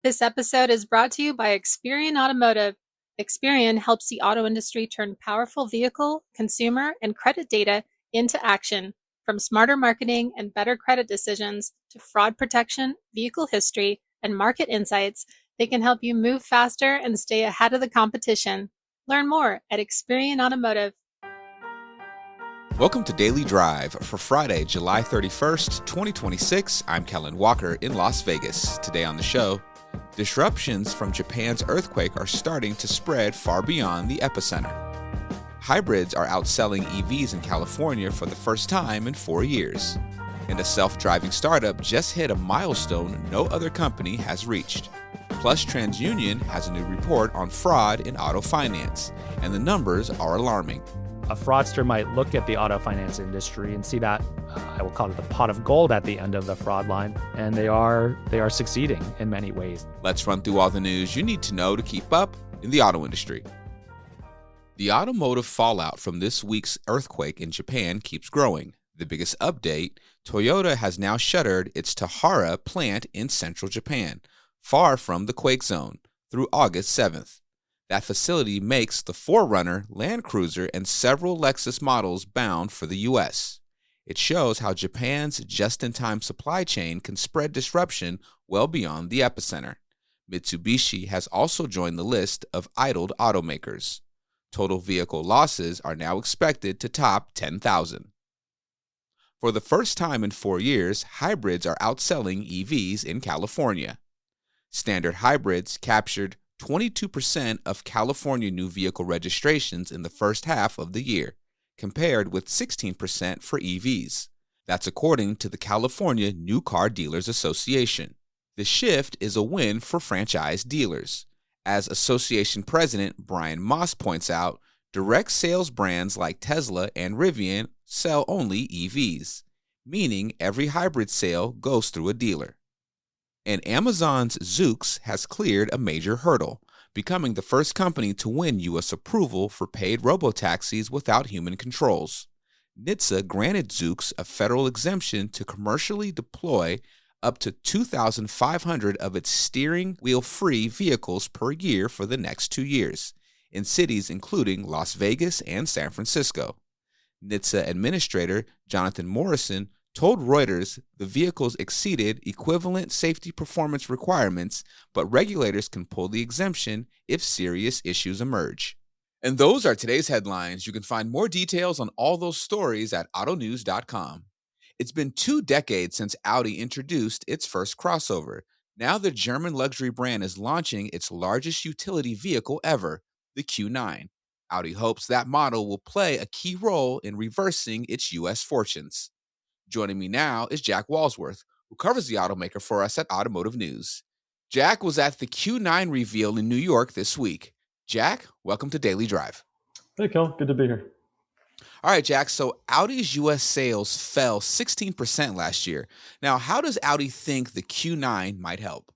This episode is brought to you by Experian Automotive. Experian helps the auto industry turn powerful vehicle, consumer, and credit data into action. From smarter marketing and better credit decisions to fraud protection, vehicle history, and market insights, they can help you move faster and stay ahead of the competition. Learn more at Experian Automotive. Welcome to Daily Drive for Friday, July 31st, 2026. I'm Kellen Walker in Las Vegas. Today on the show, disruptions from Japan's earthquake are starting to spread far beyond the epicenter. Hybrids are outselling EVs in California for the first time in 4 years. And a self-driving startup just hit a milestone no other company has reached. Plus, TransUnion has a new report on fraud in auto finance, and the numbers are alarming. A fraudster might look at the auto finance industry and see that, I will call it the pot of gold at the end of the fraud line, and they are succeeding in many ways. Let's run through all the news you need to know to keep up in the auto industry. The automotive fallout from this week's earthquake in Japan keeps growing. The biggest update, Toyota has now shuttered its Tahara plant in central Japan, far from the quake zone, through August 7th. That facility makes the 4Runner, Land Cruiser, and several Lexus models bound for the U.S. It shows how Japan's just-in-time supply chain can spread disruption well beyond the epicenter. Mitsubishi has also joined the list of idled automakers. Total vehicle losses are now expected to top 10,000. For the first time in 4 years, hybrids are outselling EVs in California. Standard hybrids captured 22% of California new vehicle registrations in the first half of the year, compared with 16% for EVs. That's according to the California New Car Dealers Association. The shift is a win for franchise dealers. As association president Brian Moss points out, direct sales brands like Tesla and Rivian sell only EVs, meaning every hybrid sale goes through a dealer. And Amazon's Zoox has cleared a major hurdle, becoming the first company to win U.S. approval for paid robotaxis without human controls. NHTSA granted Zoox a federal exemption to commercially deploy up to 2,500 of its steering wheel-free vehicles per year for the next 2 years, in cities including Las Vegas and San Francisco. NHTSA Administrator Jonathan Morrison told Reuters the vehicles exceeded equivalent safety performance requirements, but regulators can pull the exemption if serious issues emerge. And those are today's headlines. You can find more details on all those stories at autonews.com. It's been 2 decades since Audi introduced its first crossover. Now the German luxury brand is launching its largest utility vehicle ever, the Q9. Audi hopes that model will play a key role in reversing its U.S. fortunes. Joining me now is Jack Walsworth, who covers the automaker for us at Automotive News. Jack was at the Q9 reveal in New York this week. Jack, welcome to Daily Drive. Hey, Kel. Good to be here. All right, Jack. So Audi's U.S. sales fell 16% last year. Now, how does Audi think the Q9 might help?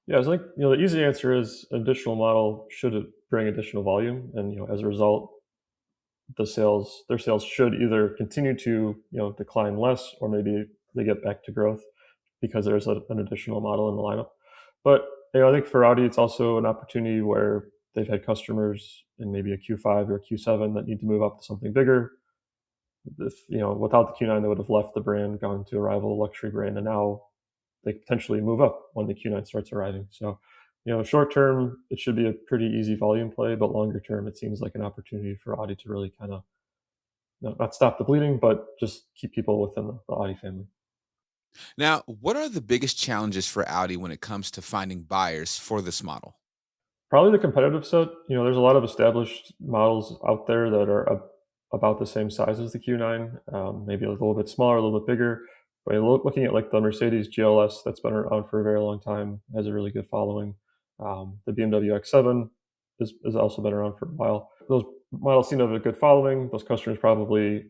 Yeah, I think the easy answer is an additional model should bring additional volume, and as a result, their sales should either continue to decline less, or maybe they get back to growth because there's an additional model in the lineup. But I think for Audi, it's also an opportunity where they've had customers in maybe a Q5 or a Q7 that need to move up to something bigger. Without the Q9, they would have left the brand, gone to a rival luxury brand, and now they potentially move up when the Q9 starts arriving. So, short term, it should be a pretty easy volume play, but longer term, it seems like an opportunity for Audi to really kind of not stop the bleeding, but just keep people within the Audi family. Now, what are the biggest challenges for Audi when it comes to finding buyers for this model? Probably the competitive set. There's a lot of established models out there that are about the same size as the Q9, maybe a little bit smaller, a little bit bigger. But looking at like the Mercedes GLS, that's been around for a very long time, has a really good following. The BMW X7 has also been around for a while. Those models seem to have a good following. Those customers probably,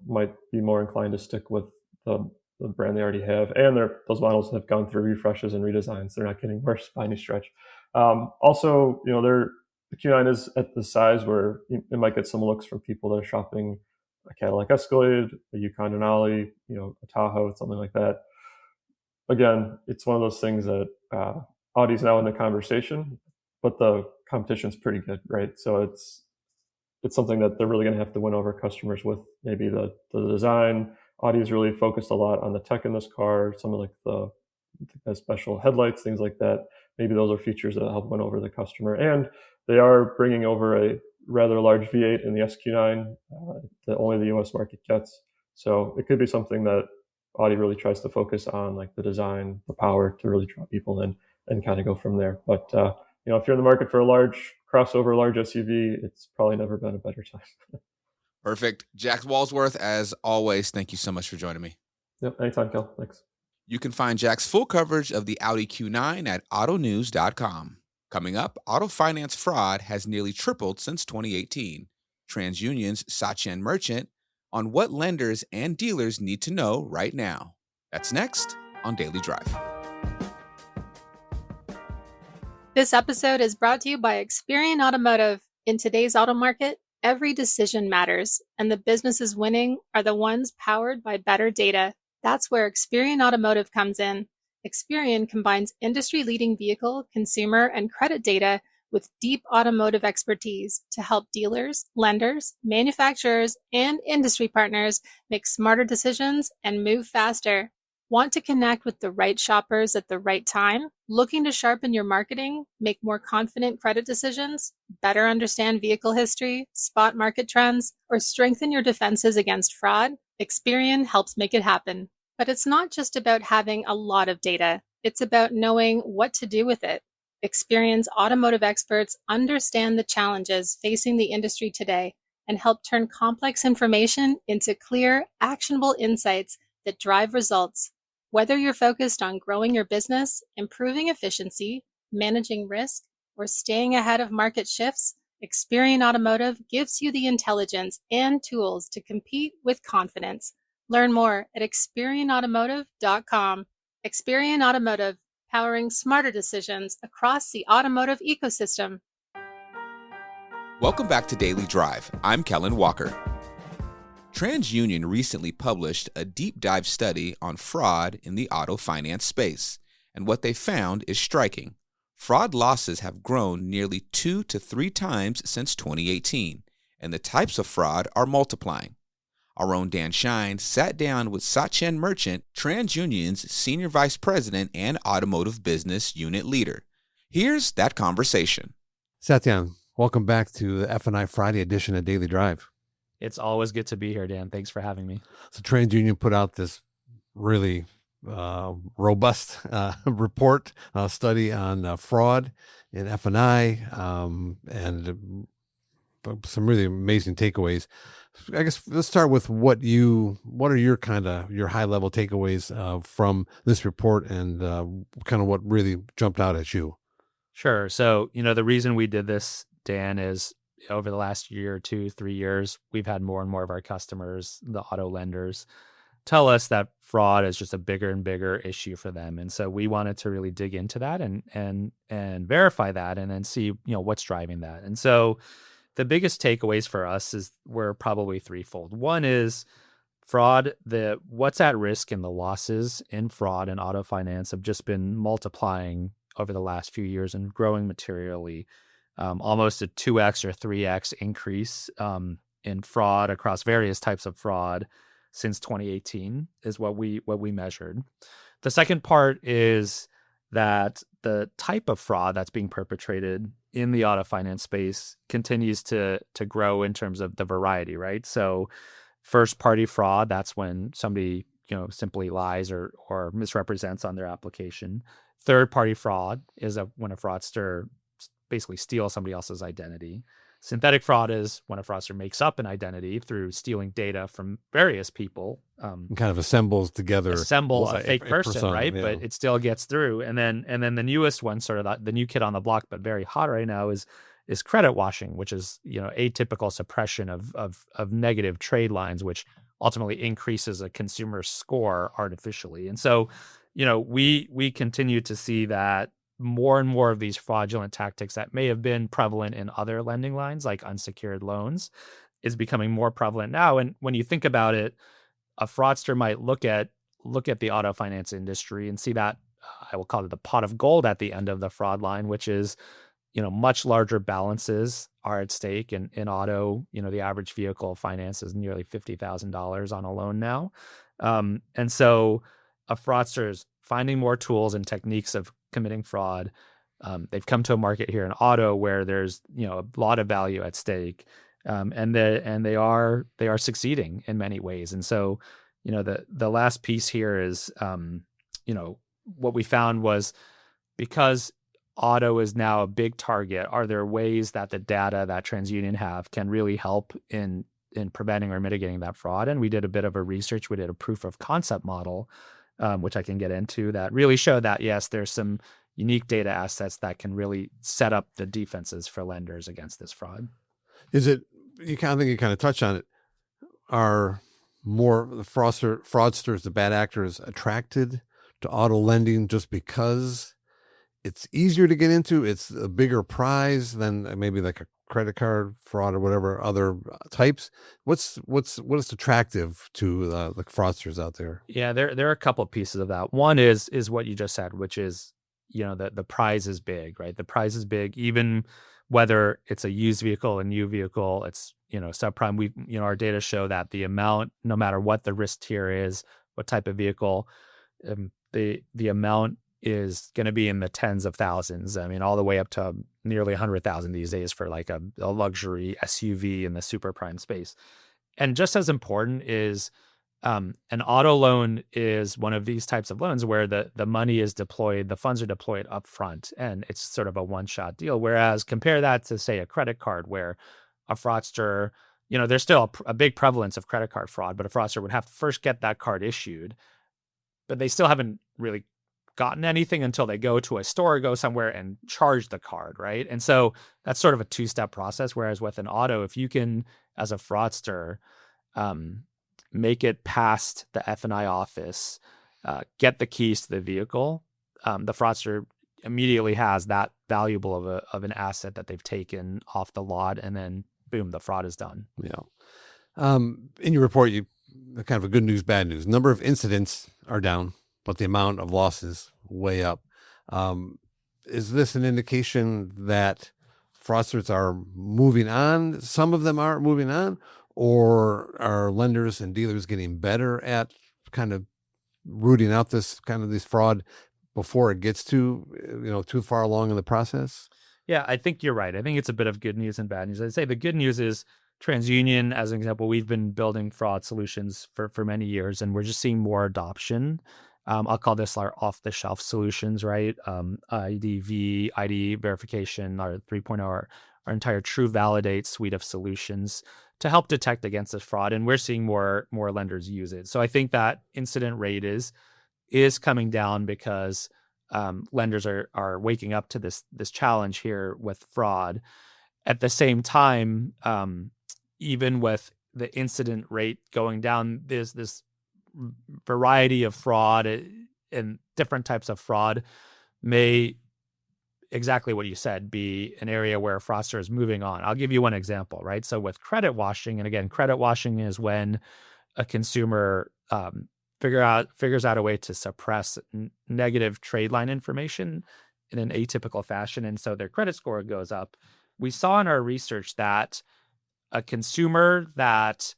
might be more inclined to stick with the brand they already have. And those models have gone through refreshes and redesigns. They're not getting worse by any stretch. Also, the Q9 is at the size where it might get some looks from people that are shopping a Cadillac Escalade, a Yukon Denali, a Tahoe, something like that. Again, it's one of those things that Audi's now in the conversation, but the competition's pretty good, right? So it's something that they're really going to have to win over customers with. Maybe the design. Audi's really focused a lot on the tech in this car, some of like the special headlights, things like that. Maybe those are features that help win over the customer. And they are bringing over a rather large V8 in the SQ9 that only the US market gets. So it could be something that Audi really tries to focus on, like the design, the power to really draw people in and kind of go from there. But if you're in the market for a large crossover, large SUV, it's probably never been a better time. Perfect. Jack Walsworth, as always, thank you so much for joining me. Yep, anytime, Kel. Thanks. You can find Jack's full coverage of the Audi Q9 at autonews.com. Coming up, auto finance fraud has nearly tripled since 2018. TransUnion's Sachin Merchant on what lenders and dealers need to know right now. That's next on Daily Drive. This episode is brought to you by Experian Automotive. In today's auto market, every decision matters, and the businesses winning are the ones powered by better data. That's where Experian Automotive comes in. Experian combines industry-leading vehicle, consumer, and credit data with deep automotive expertise to help dealers, lenders, manufacturers, and industry partners make smarter decisions and move faster. Want to connect with the right shoppers at the right time? Looking to sharpen your marketing, make more confident credit decisions, better understand vehicle history, spot market trends, or strengthen your defenses against fraud? Experian helps make it happen. But it's not just about having a lot of data. It's about knowing what to do with it. Experian's automotive experts understand the challenges facing the industry today and help turn complex information into clear, actionable insights that drive results. Whether you're focused on growing your business, improving efficiency, managing risk, or staying ahead of market shifts, Experian Automotive gives you the intelligence and tools to compete with confidence. Learn more at experianautomotive.com. Experian Automotive, powering smarter decisions across the automotive ecosystem. Welcome back to Daily Drive. I'm Kellen Walker. TransUnion recently published a deep dive study on fraud in the auto finance space, and what they found is striking. Fraud losses have grown nearly 2 to 3 times since 2018, and the types of fraud are multiplying. Our own Dan Shine sat down with Sachin Merchant, TransUnion's Senior Vice President and Automotive Business Unit Leader. Here's that conversation. Satyan, welcome back to the F&I Friday edition of Daily Drive. It's always good to be here, Dan. Thanks for having me. So TransUnion put out this really robust report study on fraud in F&I and some really amazing takeaways. I guess let's start with what are your high level takeaways from this report and kind of what really jumped out at you. Sure. So, the reason we did this, Dan, is over the last year, 2, 3 years, we've had more and more of our customers, the auto lenders, tell us that fraud is just a bigger and bigger issue for them. And so we wanted to really dig into that and verify that and then see, what's driving that. And so the biggest takeaways for us were probably threefold. One is fraud, what's at risk and the losses in fraud and auto finance have just been multiplying over the last few years and growing materially. Almost a 2x or 3x increase in fraud across various types of fraud since 2018 is what we measured. The second part is that the type of fraud that's being perpetrated in the auto finance space continues to grow in terms of the variety, right? So first party fraud, that's when somebody simply lies or misrepresents on their application. Third party fraud is when a fraudster basically steal somebody else's identity. Synthetic fraud is when a fraudster makes up an identity through stealing data from various people. And kind of assembles a fake person, persona, right? Yeah. But it still gets through. And then the newest one, sort of the new kid on the block, but very hot right now, is credit washing, which is atypical suppression of negative trade lines, which ultimately increases a consumer's score artificially. And so, we continue to see that more and more of these fraudulent tactics that may have been prevalent in other lending lines, like unsecured loans, is becoming more prevalent now. And when you think about it, a fraudster might look at the auto finance industry and see that I will call it the pot of gold at the end of the fraud line, which is, much larger balances are at stake in auto. The average vehicle finance is nearly $50,000 on a loan now. And so a fraudster is finding more tools and techniques of committing fraud. They've come to a market here in auto where there's, a lot of value at stake. And they are succeeding in many ways. And so, the last piece here is, what we found was, because auto is now a big target, are there ways that the data that TransUnion have can really help in preventing or mitigating that fraud? And we did a bit of a research. We did a proof of concept model, which I can get into, that really showed that, yes, there's some unique data assets that can really set up the defenses for lenders against this fraud. Is it, you kind of touch on it, are more the fraudsters, the bad actors, attracted to auto lending just because it's easier to get into, it's a bigger prize than maybe like a credit card fraud or whatever other types? What is attractive to the fraudsters out there? Yeah, there are a couple of pieces of that. One is what you just said, which is, the prize is big, right? The prize is big, even whether it's a used vehicle, a new vehicle, it's, subprime. We, our data show that the amount, no matter what the risk tier is, what type of vehicle, the amount is going to be in the tens of thousands. I mean, all the way up to nearly 100,000 these days for like a luxury SUV in the super prime space. And just as important is, an auto loan is one of these types of loans where the money is deployed, the funds are deployed up front, and it's sort of a one-shot deal. Whereas compare that to, say, a credit card, where a fraudster, there's still a big prevalence of credit card fraud, but a fraudster would have to first get that card issued, but they still haven't really gotten anything until they go to a store, go somewhere and charge the card, right? And so that's sort of a two-step process. Whereas with an auto, if you can, as a fraudster, make it past the F&I office, get the keys to the vehicle, the fraudster immediately has that valuable of an asset that they've taken off the lot, and then boom, the fraud is done. Yeah. In your report, you kind of a good news, bad news. Number of incidents are down, but the amount of losses way up. Is this an indication that fraudsters are moving on? Some of them are moving on, or are lenders and dealers getting better at kind of rooting out this fraud before it gets to, too far along in the process? Yeah, I think you're right. I think it's a bit of good news and bad news. I'd say the good news is TransUnion, as an example, we've been building fraud solutions for many years, and we're just seeing more adoption. I'll call this our off-the-shelf solutions, right? ID verification, our 3.0, our entire True Validate suite of solutions to help detect against this fraud, and we're seeing more lenders use it. So I think that incident rate is coming down because lenders are waking up to this challenge here with fraud. At the same time, even with the incident rate going down, there's this variety of fraud, and different types of fraud may, exactly what you said, be an area where a fraudster is moving on. I'll give you one example, right? So with credit washing, and again, credit washing is when a consumer figures out a way to suppress negative trade line information in an atypical fashion, and so their credit score goes up. We saw in our research that a consumer that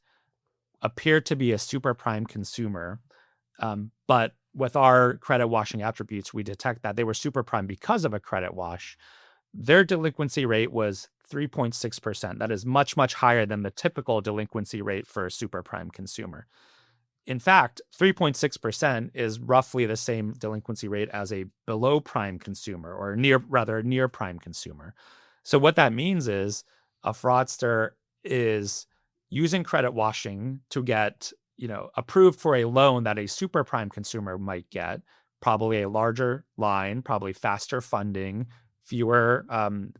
appeared to be a super prime consumer, but with our credit washing attributes, we detect that they were super prime because of a credit wash. Their delinquency rate was 3.6%. That is much, much higher than the typical delinquency rate for a super prime consumer. In fact, 3.6% is roughly the same delinquency rate as a below prime consumer, or near prime consumer. So what that means is a fraudster is using credit washing to get, approved for a loan that a super prime consumer might get, probably a larger line, probably faster funding, fewer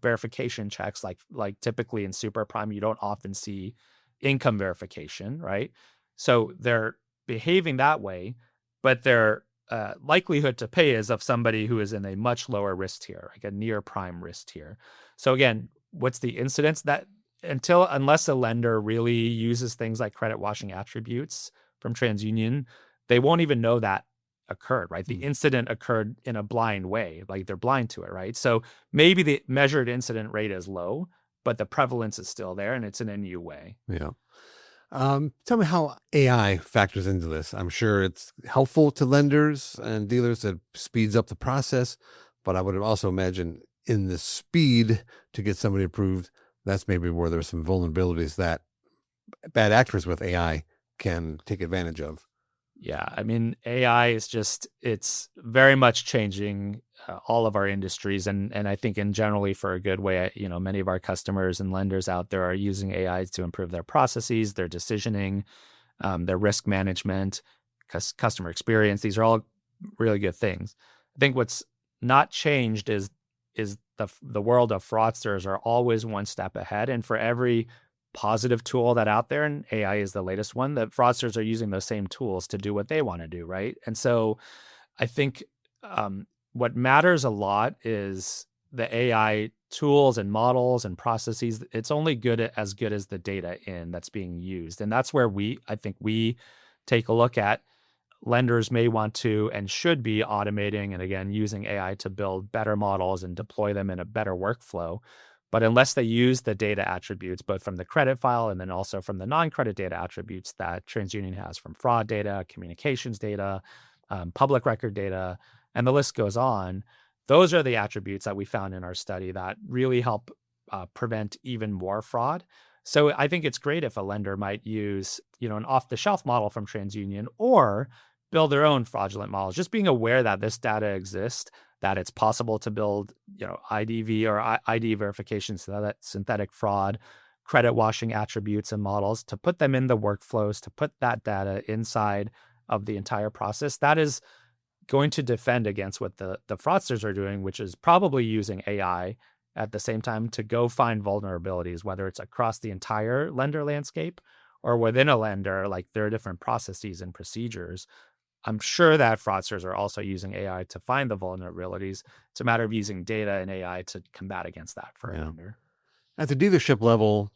verification checks. Like typically in super prime, you don't often see income verification, right? So they're behaving that way, but their likelihood to pay is of somebody who is in a much lower risk tier, like a near prime risk tier. So again, what's the incidence? That unless a lender really uses things like credit washing attributes from TransUnion, they won't even know that occurred, right? The incident occurred in a blind way, like they're blind to it, right? So maybe the measured incident rate is low, but the prevalence is still there, and it's in a new way. Yeah. Tell me how AI factors into this. I'm sure it's helpful to lenders and dealers. That speeds up the process, but I would also imagine in the speed to get somebody approved, that's maybe where there's some vulnerabilities that bad actors with AI can take advantage of. Yeah, I mean, AI is it's very much changing all of our industries. And I think in generally for a good way, many of our customers and lenders out there are using AI to improve their processes, their decisioning, their risk management, customer experience. These are all really good things. I think what's not changed is the world of fraudsters are always one step ahead. And for every positive tool that out there, and AI is the latest one, that fraudsters are using those same tools to do what they want to do, right? And so I think what matters a lot is the AI tools and models and processes. It's only as good as the data that's being used. And that's where I think we take a look at. Lenders may want to and should be automating and again using AI to build better models and deploy them in a better workflow. But unless they use the data attributes, both from the credit file and then also from the non-credit data attributes that TransUnion has from fraud data, communications data, public record data, and the list goes on, those are the attributes that we found in our study that really help prevent even more fraud. So I think it's great if a lender might use, an off-the-shelf model from TransUnion or build their own fraudulent models. Just being aware that this data exists, that it's possible to build, IDV or ID verification, synthetic fraud, credit washing attributes and models, to put them in the workflows, to put that data inside of the entire process. That is going to defend against what the fraudsters are doing, which is probably using AI at the same time to go find vulnerabilities, whether it's across the entire lender landscape or within a lender, like there are different processes and procedures. I'm sure that fraudsters are also using AI to find the vulnerabilities. It's a matter of using data and AI to combat against that for a lender. At the dealership level,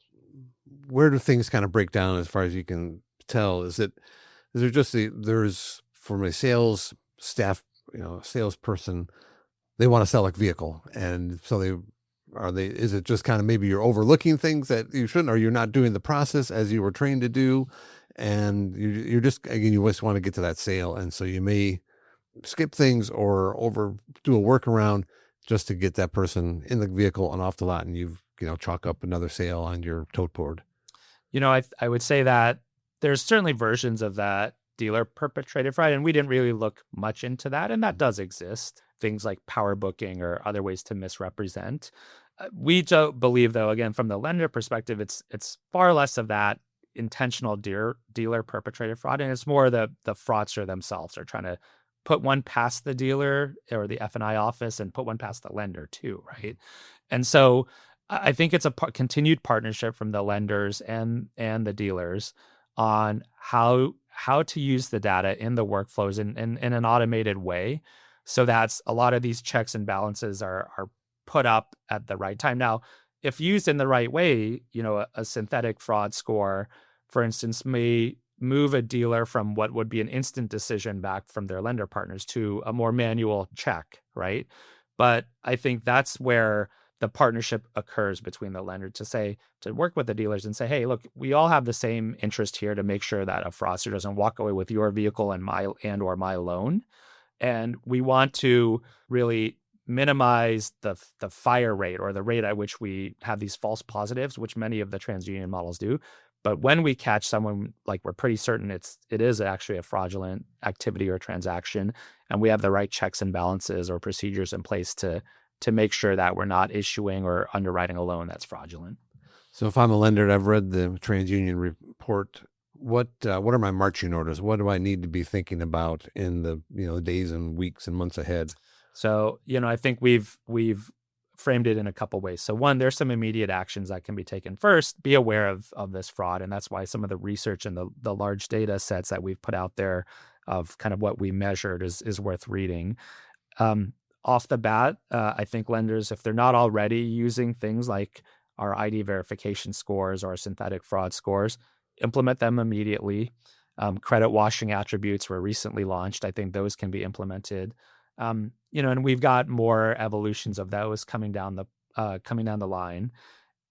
where do things kind of break down as far as you can tell? Is there just there's from a sales staff, salesperson, they want to sell a vehicle, and so is it just kind of maybe you're overlooking things that you shouldn't, or you're not doing the process as you were trained to do, and you're just, again, you just want to get to that sale, and so you may skip things or do a workaround just to get that person in the vehicle and off the lot, and you've chalk up another sale on your tote board. I would say that there's certainly versions of that dealer perpetrated fraud, and we didn't really look much into that, and that does exist. Things like power booking or other ways to misrepresent. We don't believe, though, again, from the lender perspective, it's far less of that intentional dealer perpetrated fraud, and it's more the fraudster themselves are trying to put one past the dealer or the F&I office and put one past the lender too, right? And so I think it's a continued partnership from the lenders and the dealers on how to use the data in the workflows in an automated way, so that a lot of these checks and balances are put up at the right time. Now, if used in the right way, a synthetic fraud score, for instance, may move a dealer from what would be an instant decision back from their lender partners to a more manual check, right? But I think that's where the partnership occurs between the lender to work with the dealers and say, hey, look, we all have the same interest here to make sure that a fraudster doesn't walk away with your vehicle and or my loan. And we want to really minimize the fire rate or the rate at which we have these false positives, which many of the TransUnion models do. But when we catch someone, like, we're pretty certain it is actually a fraudulent activity or transaction, and we have the right checks and balances or procedures in place to make sure that we're not issuing or underwriting a loan that's fraudulent. So if I'm a lender and I've read the TransUnion report, what are my marching orders? What do I need to be thinking about in the days and weeks and months ahead? So I think we've framed it in a couple ways. So one, there's some immediate actions that can be taken. First, be aware of this fraud, and that's why some of the research and the large data sets that we've put out there of kind of what we measured is worth reading. Off the bat, I think lenders, if they're not already using things like our ID verification scores or synthetic fraud scores, implement them immediately. Credit washing attributes were recently launched. I think those can be implemented. And we've got more evolutions of those coming down the line.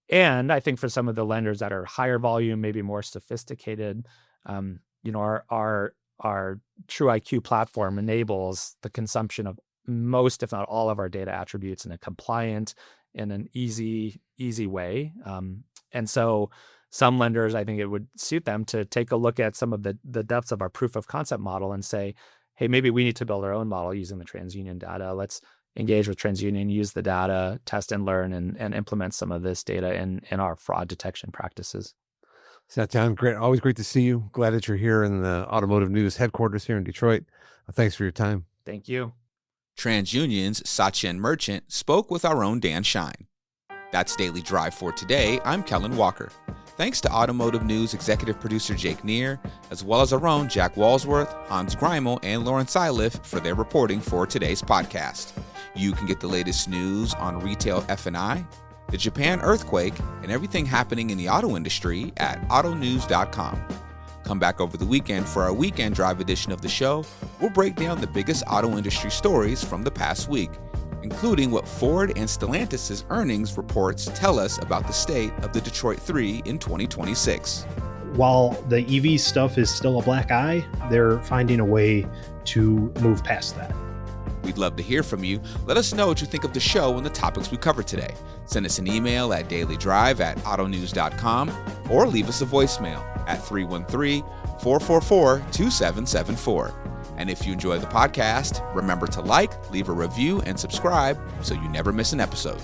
And I think for some of the lenders that are higher volume, maybe more sophisticated, our True IQ platform enables the consumption of most, if not all, of our data attributes in a compliant, in an easy way. And so some lenders, I think it would suit them to take a look at some of the depths of our proof of concept model and say, hey, maybe we need to build our own model using the TransUnion data. Let's engage with TransUnion, use the data, test and learn, and implement some of this data in our fraud detection practices. Satyan, great. Always great to see you. Glad that you're here in the Automotive News headquarters here in Detroit. Thanks for your time. Thank you. TransUnion's Sachin Merchant spoke with our own Dan Shine. That's Daily Drive for today. I'm Kellen Walker. Thanks to Automotive News executive producer Jake Neer, as well as our own Jack Walsworth, Hans Greimel, and Lauren Seiliff for their reporting for today's podcast. You can get the latest news on retail F&I, the Japan earthquake, and everything happening in the auto industry at autonews.com. Come back over the weekend for our Weekend Drive edition of the show. We'll break down the biggest auto industry stories from the past week, including what Ford and Stellantis' earnings reports tell us about the state of the Detroit 3 in 2026. While the EV stuff is still a black eye, they're finding a way to move past that. We'd love to hear from you. Let us know what you think of the show and the topics we covered today. Send us an email at dailydrive@autonews.com or leave us a voicemail at 313-444-2774. And if you enjoy the podcast, remember to like, leave a review, and subscribe so you never miss an episode.